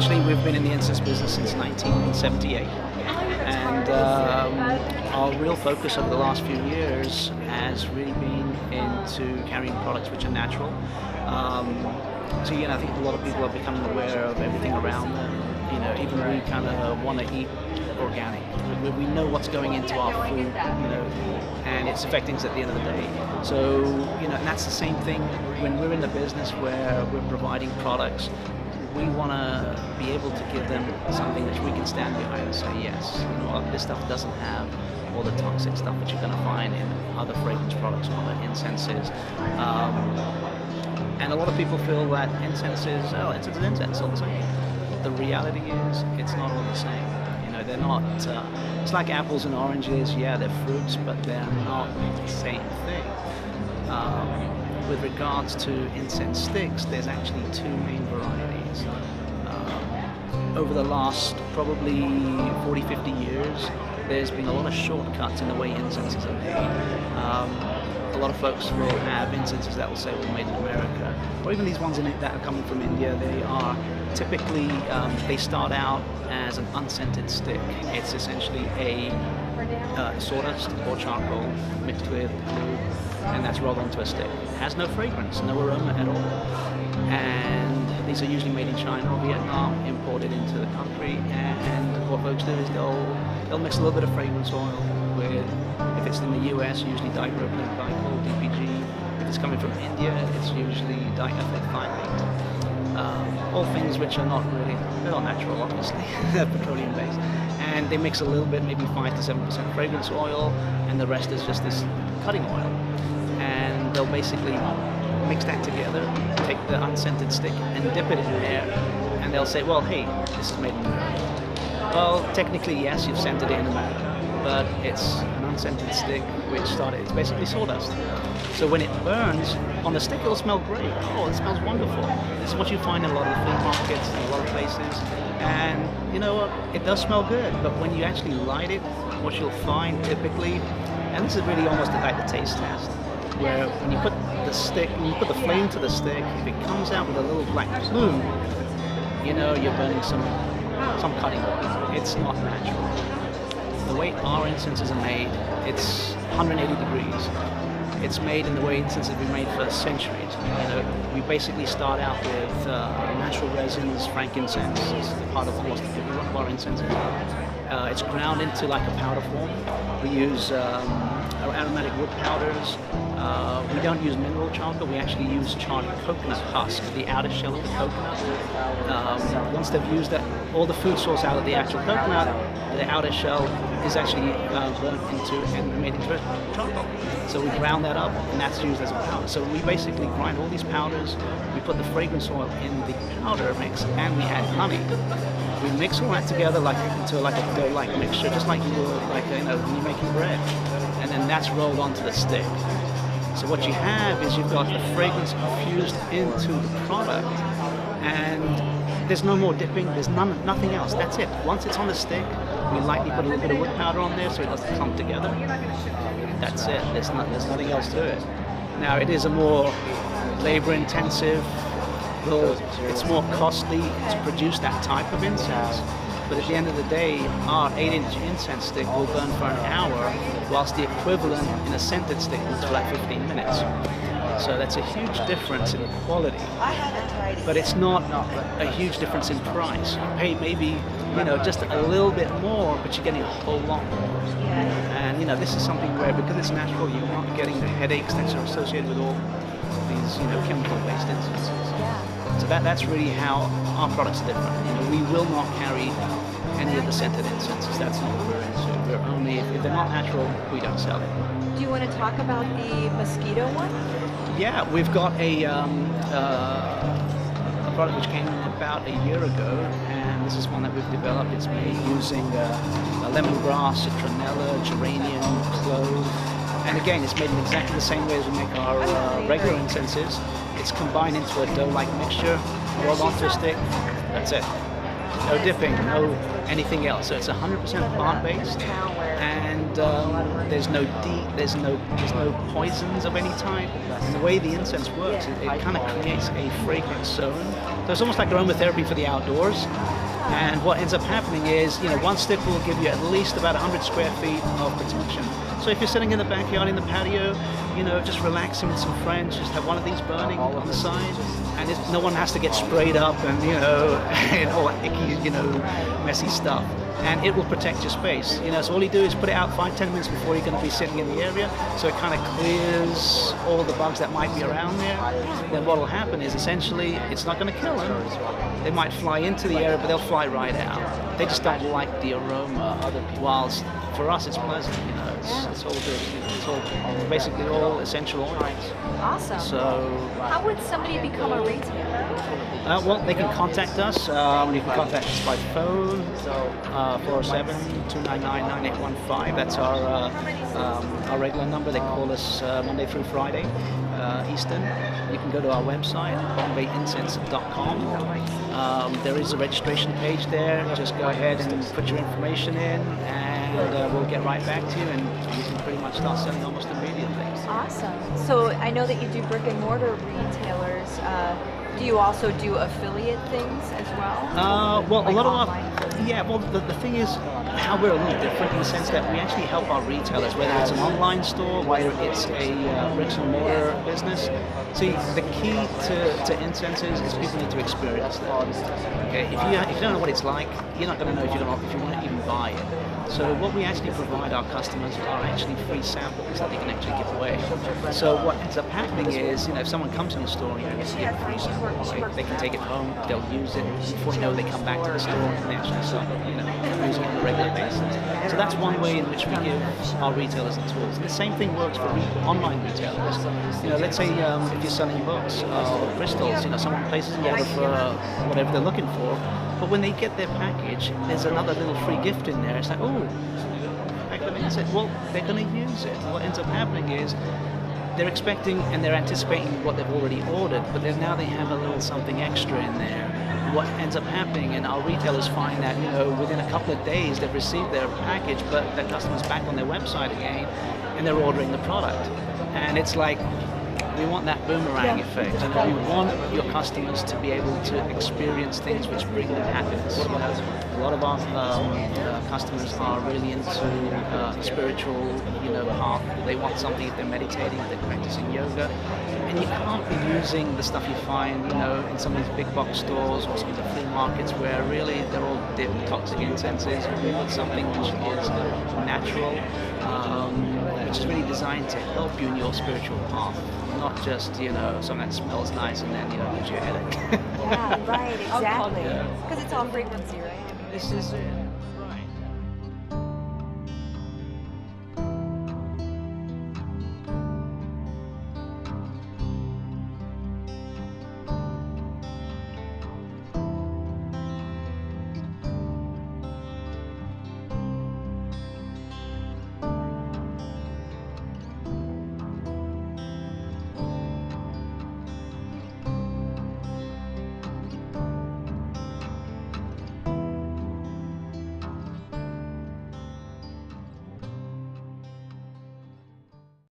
essentially, we've been in the incense business since 1978, and our real focus over the last few years has really been into carrying products which are natural. So I think a lot of people are becoming aware of everything around them. Even we kind of want to eat organic. We know what's going into our food, and it's affecting us at the end of the day. So, and that's the same thing when we're in the business where we're providing products. We want to be able to give them something which we can stand behind and say, yes, this stuff doesn't have all the toxic stuff that you're going to find in other fragrance products or other incenses. And a lot of people feel that incense is incense all the same. The reality is, it's not all the same. They're not, it's like apples and oranges, yeah, they're fruits, but they're not the same thing. With regards to incense sticks, there's actually two main varieties. Over the last probably 40, 50 years, there's been a lot of shortcuts in the way incenses are made. A lot of folks will have incenses that will say, well, made in America, or even these ones that are coming from India. They are typically, they start out as an unscented stick. It's essentially a sawdust or charcoal mixed with glue, and that's rolled onto a stick. It has no fragrance, no aroma at all. And these are usually made in China or Vietnam, imported into the country, and what folks do is they'll mix a little bit of fragrance oil with, if it's in the US, usually dipropylene glycol, DPG. If it's coming from India, it's usually diethyl thymate. All things which are not really, they're not natural, obviously. They're petroleum based. And they mix a little bit, maybe 5 to 7% fragrance oil, and the rest is just this cutting oil. And they'll basically mix that together, take the unscented stick and dip it in there, and they'll say, well, hey, this is made in America. Well, technically, yes, you've scented it in America, but it's an unscented stick it's basically sawdust. So when it burns, on the stick it'll smell great. Oh, it smells wonderful. This is what you find in a lot of the flea markets and a lot of places. And you know what? It does smell good, but when you actually light it, what you'll find typically, and this is really almost like the taste test, where when you put the flame to the stick, if it comes out with a little black plume, you're burning some cutting oil. It's not natural. The way our incenses are made, it's 180 degrees. It's made in the way incense has been made for centuries. We basically start out with natural resins, frankincense is part of almost our incenses. It's ground into like a powder form. We use aromatic wood powders. We don't use mineral charcoal, we actually use charred coconut husk, the outer shell of the coconut. Once they've used that, all the food source out of the actual coconut, the outer shell is actually burnt into and made into charcoal. So we ground that up, and that's used as a powder. So we basically grind all these powders, we put the fragrance oil in the powder mix, and we add honey. We mix all that together into a dough-like mixture, just like you would when you're making bread. And then that's rolled onto the stick. So what you have is you've got the fragrance infused into the product, and there's no more dipping, there's nothing else. That's it. Once it's on the stick, we lightly put a little bit of wood powder on there so it doesn't clump together. That's it. There's nothing else to it. Now it is a more labor-intensive, it's more costly to produce that type of incense. But at the end of the day, our 8-inch incense stick will burn for an hour, whilst the equivalent in a scented stick will for like 15 minutes. So that's a huge difference in quality. But it's not a huge difference in price. You pay maybe, just a little bit more, but you're getting a whole lot more. And this is something where, because it's natural, you're not getting the headaches that are associated with all these, chemical-based incenses. So that's really how our products are different. We will not carry any of the scented incenses. That's not what we're into. We're only, if they're not natural, we don't sell it. Do you want to talk about the mosquito one? Yeah, we've got a product which came about a year ago, and this is one that we've developed. It's made using lemongrass, citronella, geranium, clove, and again, it's made in exactly the same way as we make our regular incenses. It's combined into a dough-like mixture, rolled onto a stick. That's it. no dipping, no anything else. So it's 100% plant-based, and there's no poisons of any type. And the way the incense works, it kind of creates a fragrance zone. So it's almost like aromatherapy for the outdoors. And what ends up happening is, one stick will give you at least about 100 square feet of protection. So if you're sitting in the backyard, in the patio, just relaxing with some friends, just have one of these burning on the side, and no one has to get sprayed up and, and all that icky, messy stuff. And it will protect your space. So all you do is put it out 5-10 minutes before you're going to be sitting in the area, so it kind of clears all the bugs that might be around there. Then what will happen is, essentially, it's not going to kill them. They might fly into the area, but they'll fly right out. They just don't like the aroma. Whilst for us, it's pleasant. It's all good. It's all basically all essential oils. Awesome. So how would somebody become a retailer? Well, they can contact us. You can contact us by phone, 407-299-9815. That's our regular number. They call us Monday through Friday, Eastern. You can go to our website, BombayIncense.com. There is a registration page there. Just go ahead and put your information in, and we'll get right back to you, and you can pretty much start selling almost immediately. Awesome. So I know that you do brick and mortar retailers. Do you also do affiliate things as well? Well, like a lot of online? The thing is, how we're a little different in the sense that we actually help our retailers, whether it's an online store, whether it's a bricks and mortar business. See, the key to incenses is people need to experience them. Okay, if you don't know what it's like, you're not going to know if you want to even buy it. So what we actually provide our customers are actually free samples that they can actually give away. So what ends up happening is, if someone comes in the store and you give a free sample, they can take it home, they'll use it. Before you know, they come back to the store and they actually start, using it on a regular basis. So that's one way in which we give our retailers the tools. And the same thing works for online retailers. Let's say if you're selling books or crystals, someone places an order for whatever they're looking for, but when they get their package, there's another little free gift in there. It's like, oh, pack them in. Well, they're going to use it. What ends up happening is they're expecting and they're anticipating what they've already ordered, but then now they have a little something extra in there. What ends up happening, and our retailers find that, within a couple of days they've received their package, but the customer's back on their website again, and they're ordering the product. And it's like, we want that boomerang effect, and we want your customers to be able to experience things which bring them happiness. A lot of our customers are really into the spiritual, path. They want something if they're meditating, if they're practicing yoga, and you can't be using the stuff you find, in some of these big box stores or some of the flea markets where really they're all toxic incenses. We want something which is natural, which is really designed to help you in your spiritual path. Not just, something that smells nice and then, gives you a headache. Yeah, right, exactly. Because it's all frequency, right? This is it.